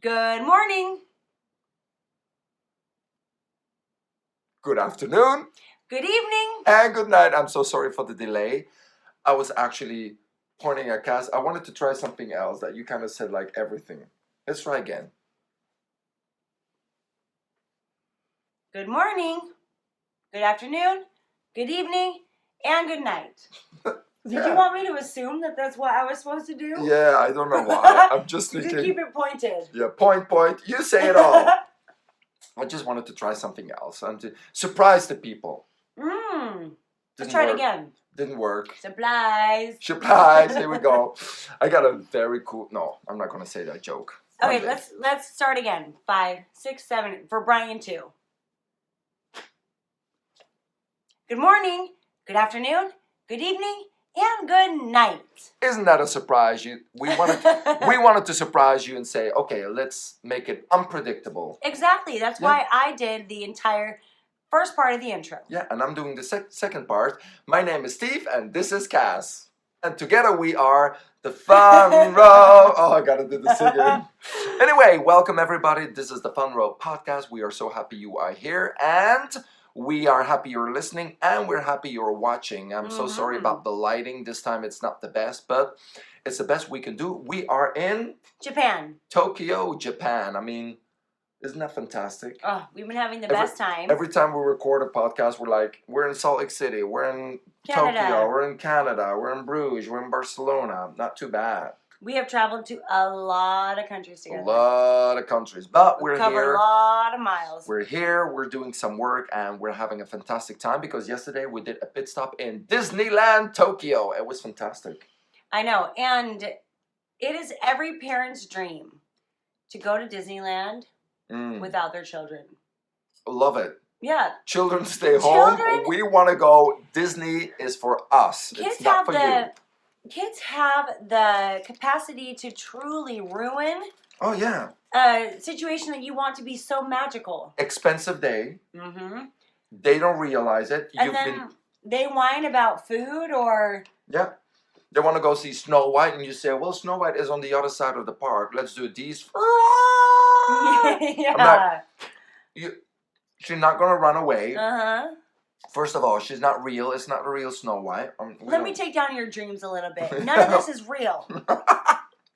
Good morning. Good afternoon. Good evening. And good night. I'm so sorry for the delay. I was actually pointing at Cass. I wanted to try something else that you kind of said like everything. Let's try again. Good morning. Good afternoon. Good evening. And good night. Did you want me to assume that that's what I was supposed to do? Yeah, I don't know why. I'm just thinking. To keep it pointed. Yeah, point. You say it all. I just wanted to try something else and to surprise the people. Let's try it again. Didn't work. Supplies. Here we go. I got a very cool. No, I'm not gonna say that joke. Okay, let's start again. 5, 6, 7 for Brian too. Good morning. Good afternoon. Good evening. And good night. Isn't that a surprise? We wanted to surprise you and say, okay, let's make it unpredictable. Exactly. That's why I did the entire first part of the intro. Yeah, and I'm doing the second part. My name is Steve, and this is Cass. And together we are the Fun Row. Oh, I gotta do the singing. Anyway, welcome everybody. This is the Fun Row podcast. We are so happy you are here, and we are happy you're listening, and we're happy you're watching. I'm so sorry about the lighting. This time it's not the best, but it's the best we can do. We are in Japan. Tokyo, Japan. I mean, isn't that fantastic? Oh, we've been having the best time. Every time we record a podcast, we're in Salt Lake City, we're in Tokyo, we're in Canada, we're in Bruges, we're in Barcelona. Not too bad. We have traveled to a lot of countries together. A lot of countries, but we're covered here. A lot of miles. We're here, we're doing some work, and we're having a fantastic time because yesterday we did a pit stop in Disneyland, Tokyo. It was fantastic. I know, and it is every parent's dream to go to Disneyland without their children. Love it. Yeah. Children stay home. We want to go. Disney is for us. It's not for you. Kids have the capacity to truly ruin a situation that you want to be so magical. Expensive day. Mm-hmm. They don't realize it. And they whine about food or... Yeah. They want to go see Snow White and you say, well, Snow White is on the other side of the park. Let's do these. Yeah. She's not going to run away. First of all, she's not real. It's not the real Snow White. Let me take down your dreams a little bit. None of this is real.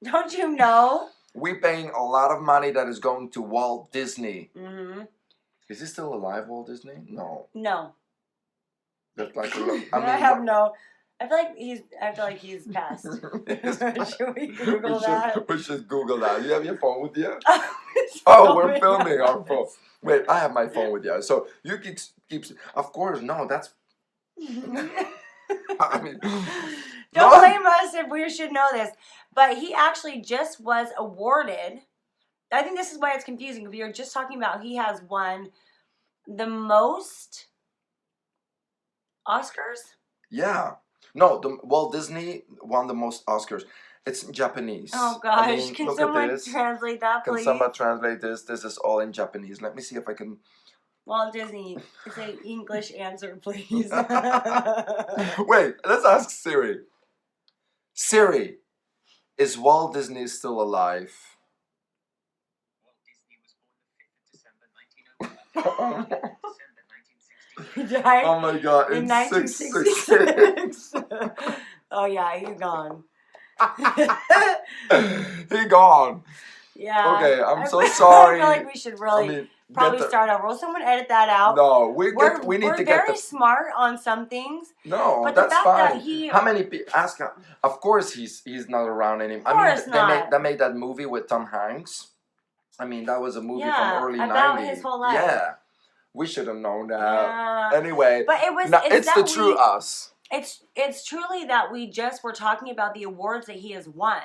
Don't you know? We're paying a lot of money that is going to Walt Disney. Mm-hmm. Is he still alive, Walt Disney? No. No. That's like I feel like he's passed. Should we Google that? We should Google that. You have your phone with you? We're filming our phone. Wait, I have my phone with you. So you keep. Of course, no. That's. I mean. Don't blame us if we should know this. But he actually just was awarded. I think this is why it's confusing. If you're just talking about he has won the most Oscars. Yeah. No, Walt Disney won the most Oscars. It's in Japanese. Oh gosh, can someone translate that, please? Can someone translate this? This is all in Japanese. Let me see if I can... Walt Disney, say English answer, please. Wait, let's ask Siri. Siri, is Walt Disney still alive? Walt Disney was born the 5th of December 1901. He died oh my god, in 1966. Oh yeah, he's gone. He gone. Yeah. Okay, I'm so sorry. I feel like we should really probably start over. Will someone edit that out? No, we need to get We're very smart on some things. No, but that's fine. That how many people ask him? Of course he's not around anymore. They made that movie with Tom Hanks. I mean, that was a movie from early 90s. About his whole life. Yeah. We should have known that. Yeah. Anyway, but it's the true us. It's truly that we just were talking about the awards that he has won.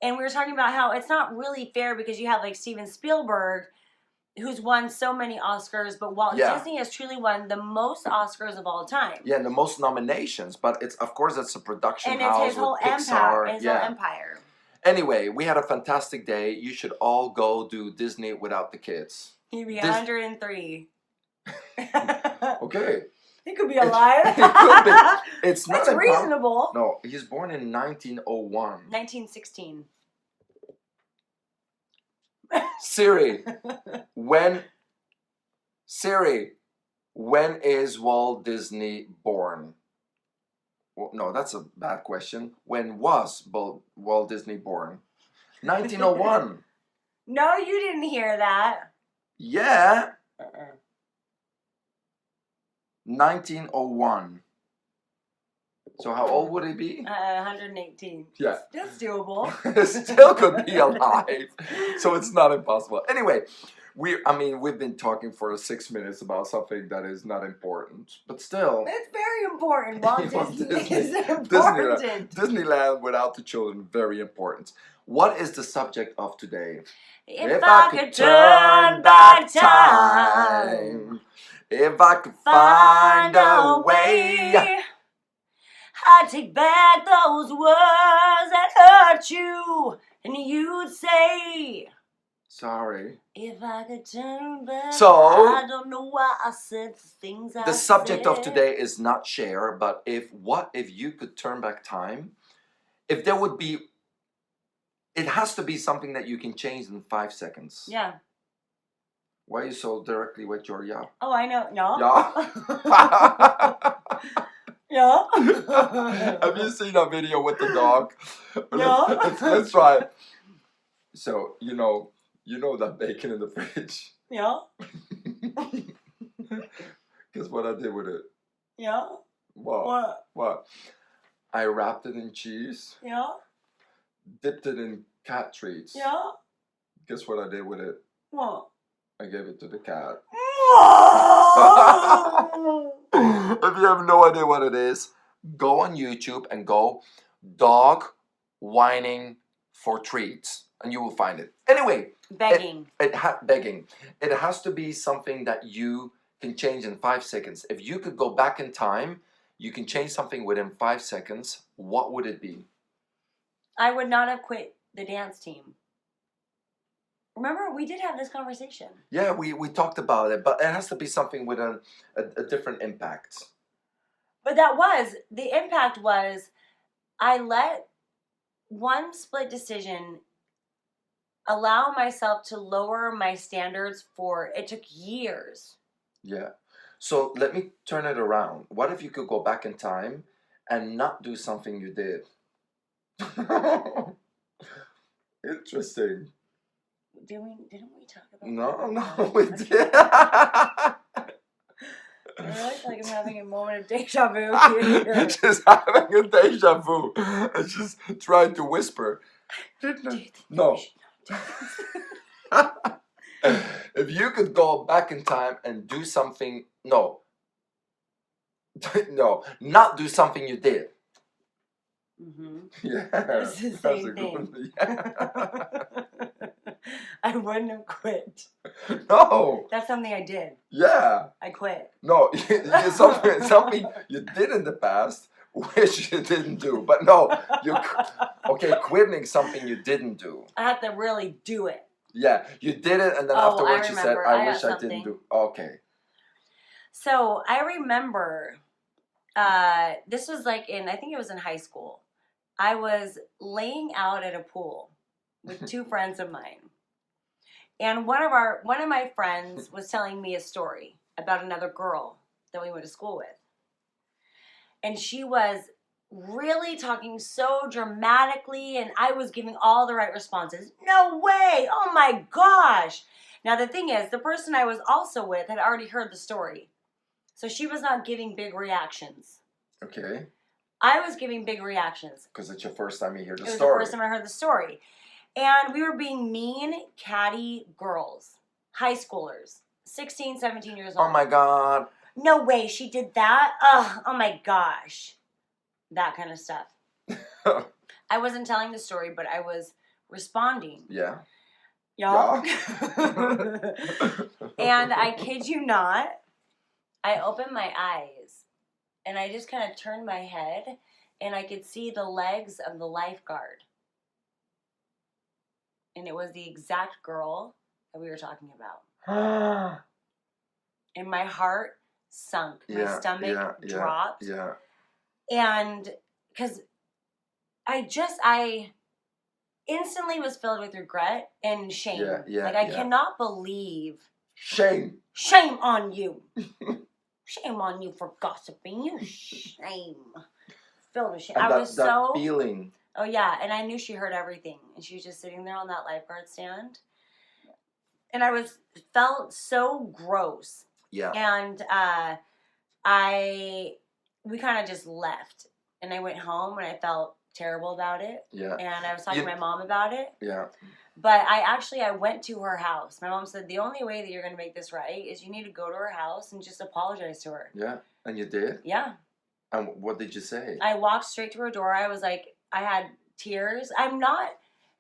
And we were talking about how it's not really fair because you have like Steven Spielberg who's won so many Oscars, but Walt Disney has truly won the most Oscars of all time. Yeah, and the most nominations, but it's a production house. And it's his whole empire. Anyway, we had a fantastic day. You should all go do Disney without the kids. He'd be 103. Okay. He could be alive. He could be. It's not That's reasonable. No, he's born in 1901. 1916. Siri, when is Walt Disney born? Well, no, that's a bad question. When was Walt Disney born? 1901. No, you didn't hear that. Yeah, Uh-uh. 1901. So how old would he be? 118. Yeah. That's doable. Still could be alive. So it's not impossible. Anyway, we've been talking for 6 minutes about something that is not important, but still. It's very important. Walt Walt Disney Disney. is important. Disneyland without the children, very important. What is the subject of today? If I could turn back time, if I could find a way, I'd take back those words that hurt you, and you'd say, sorry. if I could turn back, So, I don't know why I said the things I said. the subject of today is not share, but if you could turn back time, if there would be, it has to be something that you can change in 5 seconds. Yeah. Why are you so directly with your yeah? Oh, I know. No. Yeah? Yeah. Have you seen a video with the dog? No. Let's try it. So, you know that bacon in the fridge? Yeah. Guess what I did with it? Yeah. What? I wrapped it in cheese, Yeah. dipped it in cat treats. Yeah. Guess what I did with it? What? I gave it to the cat. Oh! If you have no idea what it is, go on YouTube and go dog whining for treats and you will find it. Anyway, Begging. Begging. It has to be something that you can change in 5 seconds. If you could go back in time, you can change something within 5 seconds. What would it be? I would not have quit the dance team. Remember, we did have this conversation. Yeah, we talked about it, but it has to be something with a different impact. But the impact was, I let one split decision allow myself to lower my standards it took years. Yeah. So let me turn it around. What if you could go back in time and not do something you did? Interesting. Didn't we talk about No, we that? did. I really feel like I'm having a moment of deja vu here. Just having a deja vu. I just tried to whisper. Do you think No. we should not do this? If you could go back in time and do something, no, not do something you did. Mm-hmm. Yeah, It's the that's same a good thing. one. Yeah. I wouldn't have quit. No. That's something I did. Yeah. I quit. No. Something you did in the past, which you didn't do. But no, quitting something you didn't do. I had to really do it. Yeah, you did it, and then Oh, afterwards you said, remember. "I I wish got I didn't something. do." Okay. So I remember, this was I think it was in high school. I was laying out at a pool with two friends of mine. And one of my friends was telling me a story about another girl that we went to school with. And she was really talking so dramatically, and I was giving all the right responses. No way! Oh my gosh! Now the thing is, the person I was also with had already heard the story. So she was not giving big reactions. Okay. I was giving big reactions. Because it's your first time you hear the It was story. the first time I heard the story. And we were being mean, catty girls. High schoolers. 16, 17 years old. Oh my God. No way, she did that? Ugh, oh my gosh. That kind of stuff. I wasn't telling the story, but I was responding. Yeah. Y'all? And I kid you not, I opened my eyes and I just kind of turned my head and I could see the legs of the lifeguard. And it was the exact girl that we were talking about. And my heart sunk. My stomach dropped. Yeah. And because instantly was filled with regret and shame. Yeah, yeah, Like, I yeah. cannot believe. Shame. Shame on you. Shame on you for gossiping. You shame. Filled with shame. And I was so... feeling. Oh, yeah. And I knew she heard everything. And she was just sitting there on that lifeguard stand. And I felt so gross. Yeah. And we kind of just left. And I went home and I felt terrible about it. Yeah. And I was talking to my mom about it. Yeah. But I went to her house. My mom said, the only way that you're going to make this right is you need to go to her house and just apologize to her. Yeah. And you did? Yeah. And what did you say? I walked straight to her door. I was like, I had tears. I'm not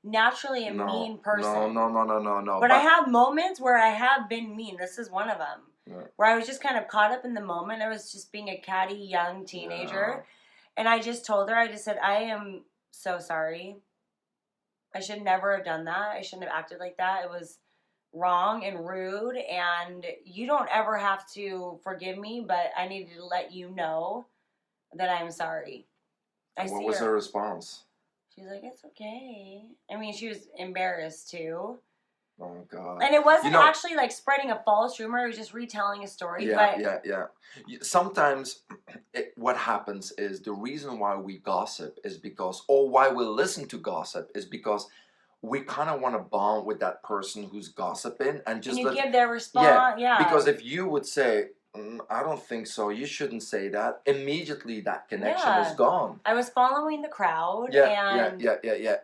naturally a mean person. No. But I have moments where I have been mean. This is one of them. Yeah. Where I was just kind of caught up in the moment. I was just being a catty young teenager. Yeah. And I just told her, I just said, I am so sorry. I should never have done that. I shouldn't have acted like that. It was wrong and rude. And you don't ever have to forgive me, but I needed to let you know that I'm sorry. What was her response? She's like, it's okay. I mean, she was embarrassed too. Oh, God. And it wasn't actually like spreading a false rumor. It was just retelling a story. Yeah. Sometimes what happens is the reason why we gossip is because, or why we listen to gossip is because we kind of want to bond with that person who's gossiping and just give their response. Yeah. Because if you would say, I don't think so, you shouldn't say that, immediately that connection is gone. I was following the crowd. Yeah.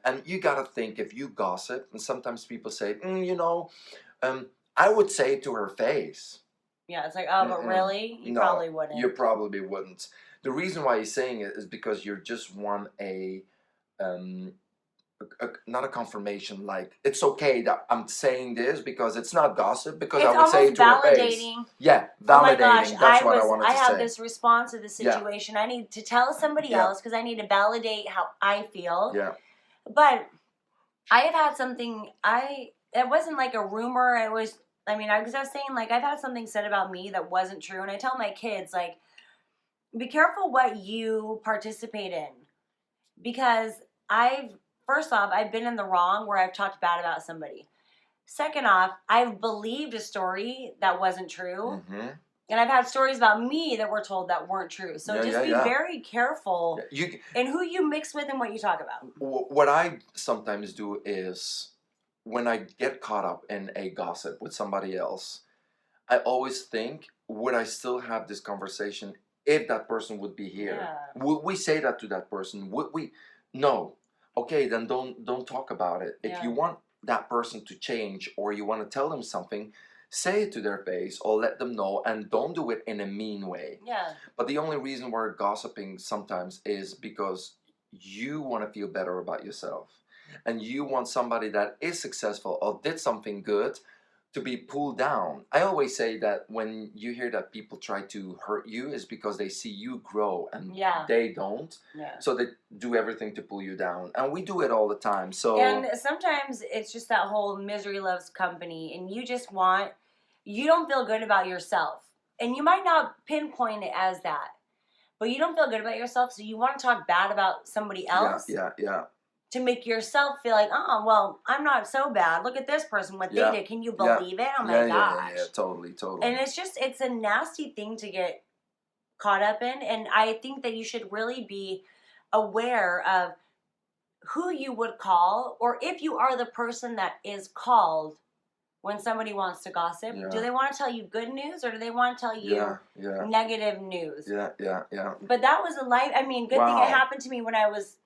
And you gotta think, if you gossip, and sometimes people say, I would say it to her face. Yeah, it's like, oh, but really? You probably wouldn't. You probably wouldn't. The reason why you're saying it is because you just want not a confirmation, like it's okay that I'm saying this because it's not gossip, because I would say it to her face. Yeah, validating. Oh my gosh, that's what I wanted to say. I have this response to the situation. I need to tell somebody else because I need to validate how I feel. Yeah. But I have had something. It wasn't like a rumor. It was. I mean, I was saying, like, I've had something said about me that wasn't true, and I tell my kids, like, be careful what you participate in, because First off, I've been in the wrong where I've talked bad about somebody. Second off, I've believed a story that wasn't true. Mm-hmm. And I've had stories about me that were told that weren't true. So be very careful in who you mix with and what you talk about. What I sometimes do is, when I get caught up in a gossip with somebody else, I always think, would I still have this conversation if that person would be here? Yeah. Would we say that to that person? Would we? No. Okay, then don't talk about it. If you want that person to change, or you want to tell them something, say it to their face or let them know, and don't do it in a mean way. Yeah. But the only reason we're gossiping sometimes is because you want to feel better about yourself, and you want somebody that is successful or did something good to be pulled down. I always say that when you hear that people try to hurt you, is because they see you grow and they don't. Yeah. So they do everything to pull you down. And we do it all the time. So and sometimes it's just that whole misery loves company, and you don't feel good about yourself. And you might not pinpoint it as that, but you don't feel good about yourself, so you want to talk bad about somebody else. Yeah. To make yourself feel like, oh, well, I'm not so bad. Look at this person, what they did. Can you believe it? Oh my gosh. Yeah, totally. And it's a nasty thing to get caught up in. And I think that you should really be aware of who you would call, or if you are the person that is called when somebody wants to gossip. Yeah. Do they want to tell you good news, or do they want to tell you negative news? Yeah. But that was good thing it happened to me when I was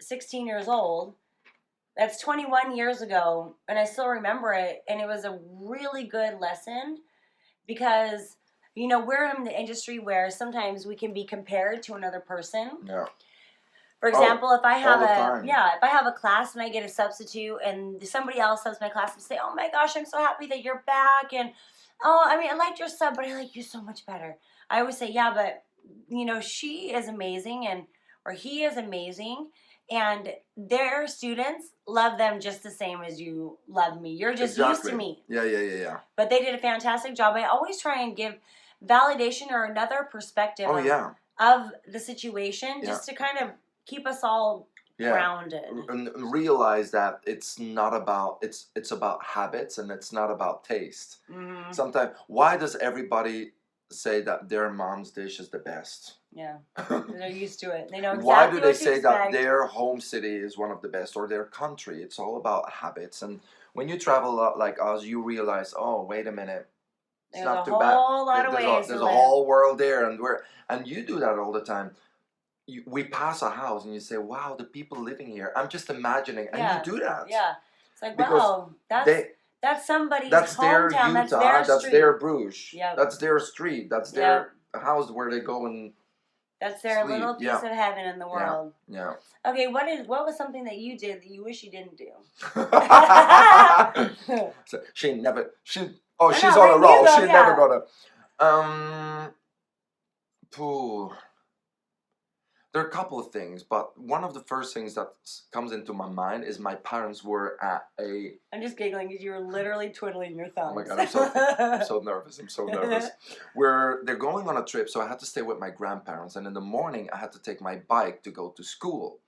16 years old. That's 21 years ago, and I still remember it, and it was a really good lesson, because we're in the industry where sometimes we can be compared to another person. Yeah. For example, if I have a class and I get a substitute and somebody else subs my class and say, "Oh my gosh, I'm so happy that you're back," and I liked your sub, but I like you so much better. I always say, yeah, but she is amazing, or he is amazing. And their students love them just the same as you love me. You're just used to me. Yeah. But they did a fantastic job. I always try and give validation or another perspective of the situation, just to kind of keep us all grounded. And realize that it's not about it's about habits and it's not about taste. Mm-hmm. Sometimes, why does everybody say that their mom's dish is the best? Yeah, they're used to it. They know exactly Why do they what to say that expect. their home city is one of the best or their country? It's all about habits. And when you travel a lot like us, you realize, oh, wait a minute, it's There's not a too bad. whole lot of There's ways there's to a live. whole world there, and you do that all the time. We pass a house and you say, wow, the people living here. I'm just imagining, and Yeah. you do that. Yeah, it's like, Because wow, that's somebody's that's their hometown. Utah, That's that's their their street. Bruges, Yep. that's their street, that's their house where they go and That's their sleep. little piece of heaven in the world. yeah. Okay, what was something that you did that you wish you didn't do? So she's on a roll. you go, She's never gonna. Pooh. There are a couple of things, but one of the first things that comes into my mind is my parents were at a. I'm just giggling because you were literally twiddling your thumbs. Oh my god, I'm so nervous. I'm so nervous. Where they're going on a trip, so I had to stay with my grandparents, and in the morning I had to take my bike to go to school.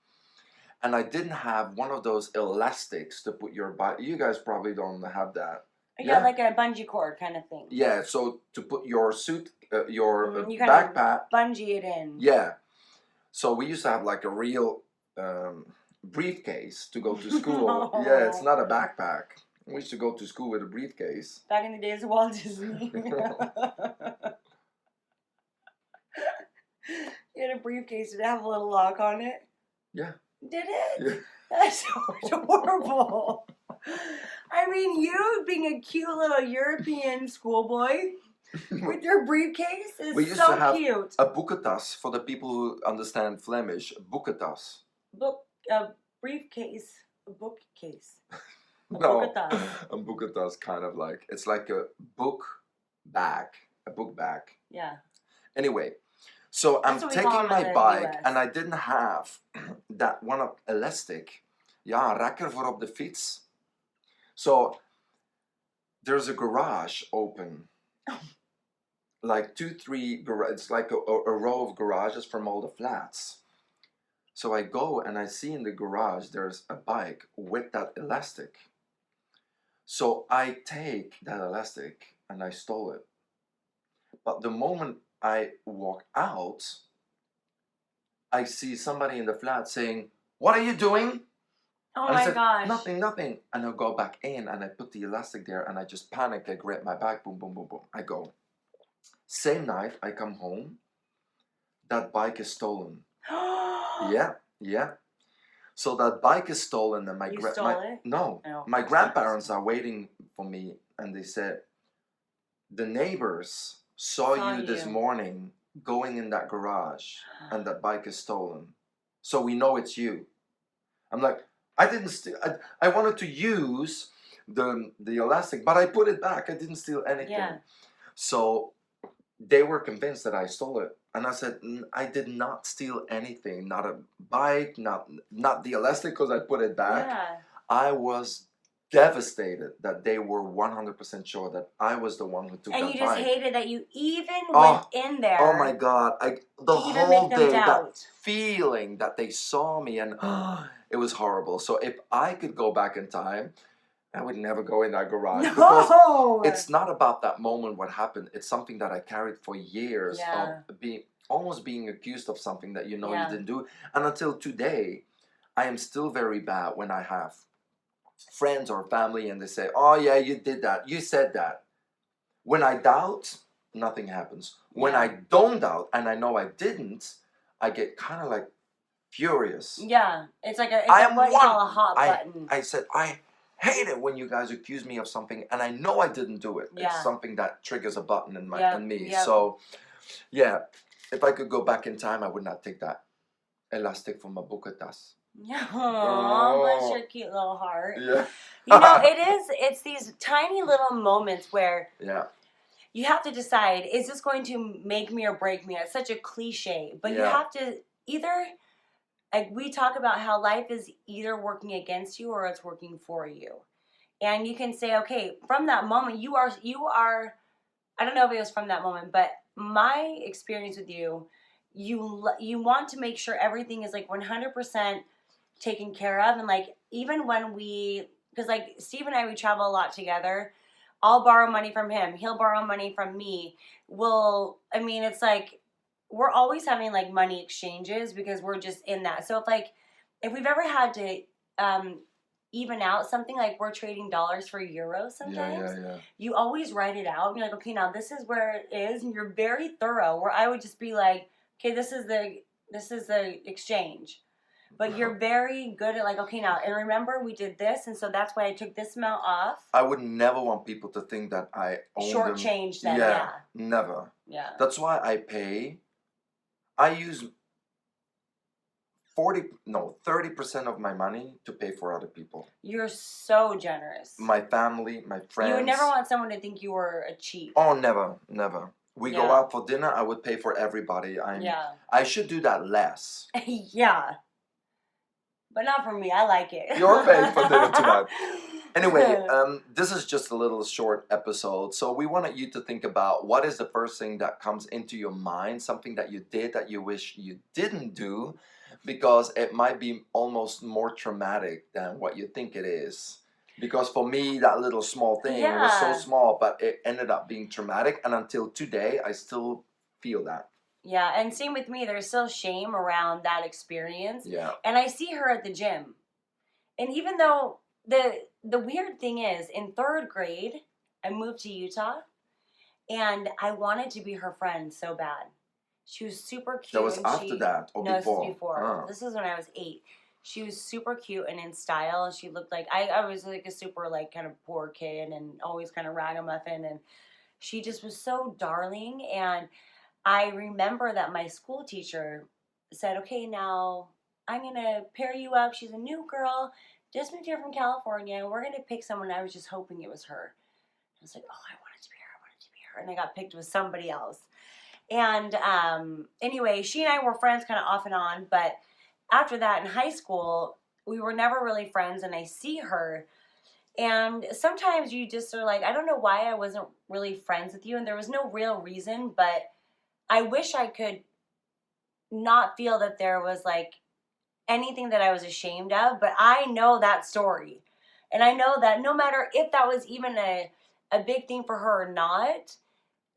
And I didn't have one of those elastics to put your bike. You guys probably don't have that. Yeah, like a bungee cord kind of thing. Yeah, so to put your suit, your you backpack. Bungee it in. Yeah. So we used to have like a real briefcase to go to school. Yeah, it's not a backpack. We used to go to school with a briefcase. Back in the days of Walt Disney. You had a briefcase. Did it have a little lock on it? Yeah. Did it? Yeah. That's so adorable. I mean, you being a cute little European schoolboy with your briefcase is We used so to have cute. a boekentas for the people who understand Flemish. Boekentas. A briefcase. A bookcase. A No, boekentas. a boekentas kind of like, it's like a book bag. A book bag. Yeah. Anyway, so I'm That's what we call taking them in my the bike US. and I didn't have that one of elastic. Ja, rekker voor op de fiets. So there's a garage open. Like 2-3 garage. It's like a row of garages from all the flats. So I go and I see in the garage there's a bike with that elastic. So I take that elastic and I stole it. But the moment I walk out, I see somebody in the flat saying, "What are you doing?" Oh And I my said, gosh. Nothing. And I go back in and I put the elastic there and I just panic. I grab my bag, boom, boom, boom, boom. I go. Same night, I come home. That bike is stolen. Yeah. So that bike is stolen and You stole it? No. Oh, My of course grandparents are waiting for me and they said, the neighbors saw you this morning going in that garage and that bike is stolen. So we know it's you. I'm like, I didn't steal. I wanted to use the elastic, but I put it back. I didn't steal anything. Yeah. So they were convinced that I stole it. And I said, I did not steal anything. Not a bike, not the elastic because I put it back. Yeah. I was devastated that they were 100% sure that I was the one who took that bike. And you just hated that you even went in there. Oh my God. The whole day, that feeling that they saw me and it was horrible. So if I could go back in time, I would never go in that garage. No! Because it's not about that moment what happened. It's something that I carried for years of almost being accused of something that you didn't do. And until today, I am still very bad when I have friends or family and they say, "Oh yeah, you did that. You said that." When I doubt, nothing happens. When I don't doubt and I know I didn't, I get kind of like furious. Yeah. It's like what you call a hot button. I said, I hate it when you guys accuse me of something and I know I didn't do it. Yeah. It's something that triggers a button in me. Yep. So, yeah, if I could go back in time, I would not take that elastic from a boekentas. Oh, bless your cute little heart. Yeah. It's these tiny little moments where you have to decide, is this going to make me or break me? It's such a cliche, but you have to either, like we talk about how life is either working against you or it's working for you. And you can say, okay, from that moment, you are, I don't know if it was from that moment, but my experience with you want to make sure everything is like 100%. taken care of. And like, even when because like Steve and I, we travel a lot together. I'll borrow money from him. He'll borrow money from me. It's like we're always having like money exchanges because we're just in that. So if we've ever had to even out something, like we're trading dollars for euros sometimes, you always write it out. You're like, okay, now this is where it is, and you're very thorough. Where I would just be like, okay, this is the exchange. But you're very good at like, okay, now, and remember we did this, and so that's why I took this amount off. I would never want people to think that I own shortchange them. Yeah, never. Yeah. That's why I use 30% of my money to pay for other people. You're so generous. My family, my friends. You would never want someone to think you were a cheap. Oh, never. We go out for dinner, I would pay for everybody. I should do that less. Yeah. But not for me. I like it. You're paying for dinner tonight. Anyway, this is just a little short episode. So we wanted you to think about what is the first thing that comes into your mind, something that you did that you wish you didn't do, because it might be almost more traumatic than what you think it is. Because for me, that little small thing was so small, but it ended up being traumatic. And until today, I still feel that. Yeah, and same with me. There's still shame around that experience. Yeah. And I see her at the gym. And even though the weird thing is, in 3rd grade, I moved to Utah, and I wanted to be her friend so bad. She was super cute. That was after that or before? No, this was before. Oh. This is when I was 8. She was super cute and in style, and she looked like I was like a super like kind of poor kid and always kind of ragamuffin, and she just was so darling. And I remember that my school teacher said, okay, now I'm going to pair you up. She's a new girl, just moved here from California, and we're going to pick someone. I was just hoping it was her. I was like, oh, I wanted to be her. And I got picked with somebody else. And anyway, she and I were friends kind of off and on. But after that, in high school, we were never really friends. And I see her. And sometimes you just are like, I don't know why I wasn't really friends with you. And there was no real reason, but I wish I could not feel that there was like anything that I was ashamed of, but I know that story. And I know that no matter if that was even a big thing for her or not,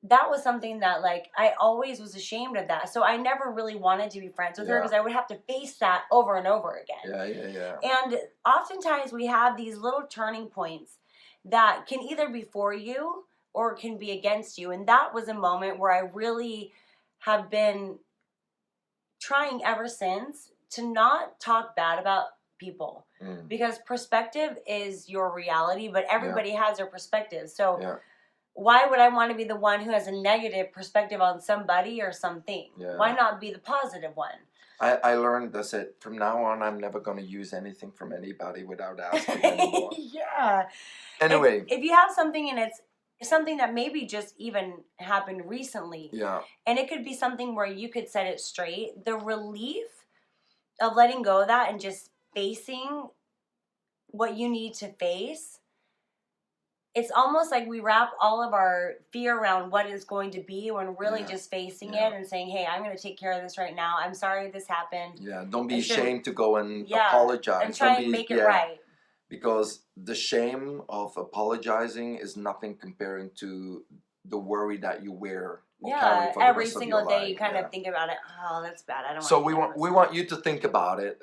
that was something that like I always was ashamed of that. So I never really wanted to be friends with her because I would have to face that over and over again. Yeah. And oftentimes we have these little turning points that can either be for you or can be against you. And that was a moment where I really have been trying ever since to not talk bad about people. Because perspective is your reality, but everybody has their perspective. So why would I want to be the one who has a negative perspective on somebody or something? Why not be the positive one? I learned this from now on, I'm never going to use anything from anybody without asking anymore. Yeah. Anyway. If you have something and it's something that maybe just even happened recently. Yeah. And it could be something where you could set it straight. The relief of letting go of that and just facing what you need to face. It's almost like we wrap all of our fear around what it's going to be when really just facing it and saying, hey, I'm going to take care of this right now. I'm sorry this happened. Yeah, don't be ashamed to go and apologize. And try and make it right. Because the shame of apologizing is nothing comparing to the worry that you wear. Yeah, every single day you kind of think about it. Oh, that's bad. I don't. So we want you to think about it.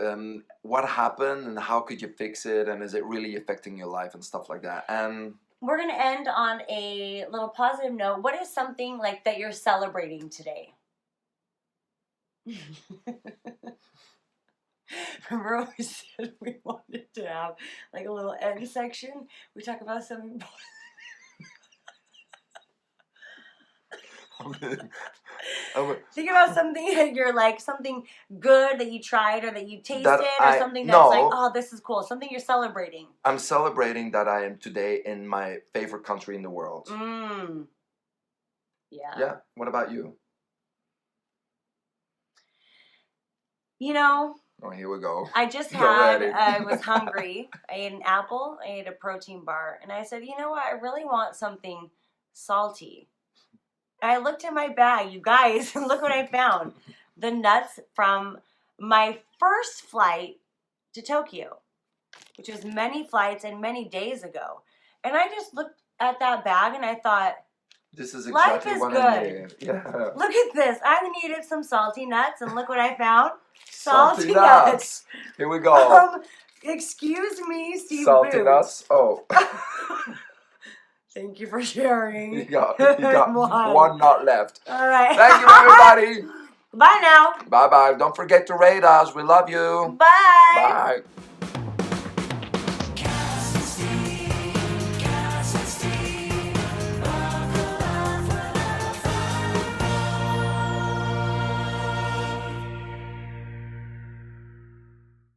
What happened and how could you fix it? And is it really affecting your life and stuff like that? And we're gonna end on a little positive note. What is something like that you're celebrating today? Remember we said we wanted to have like a little end section? We talk about something. Think about something that you're like, something good that you tried or that you tasted or something that's like, oh, this is cool. Something you're celebrating. I'm celebrating that I am today in my favorite country in the world. Yeah. Yeah. What about you? You know. Oh, here we go. I just I was hungry. I ate an apple. I ate a protein bar. And I said, you know what? I really want something salty. And I looked in my bag, you guys, and look what I found. The nuts from my first flight to Tokyo, which was many flights and many days ago. And I just looked at that bag and I thought, This is life exactly is what I good. need. Yeah. Look at this. I needed some salty nuts, and look what I found. Salty nuts. Here we go. Excuse me, Steve Salty Boots. nuts. Oh. Thank you for sharing. you got one nut left. All right. Thank you, everybody. Bye now. Bye-bye. Don't forget to rate us. We love you. Bye. Bye.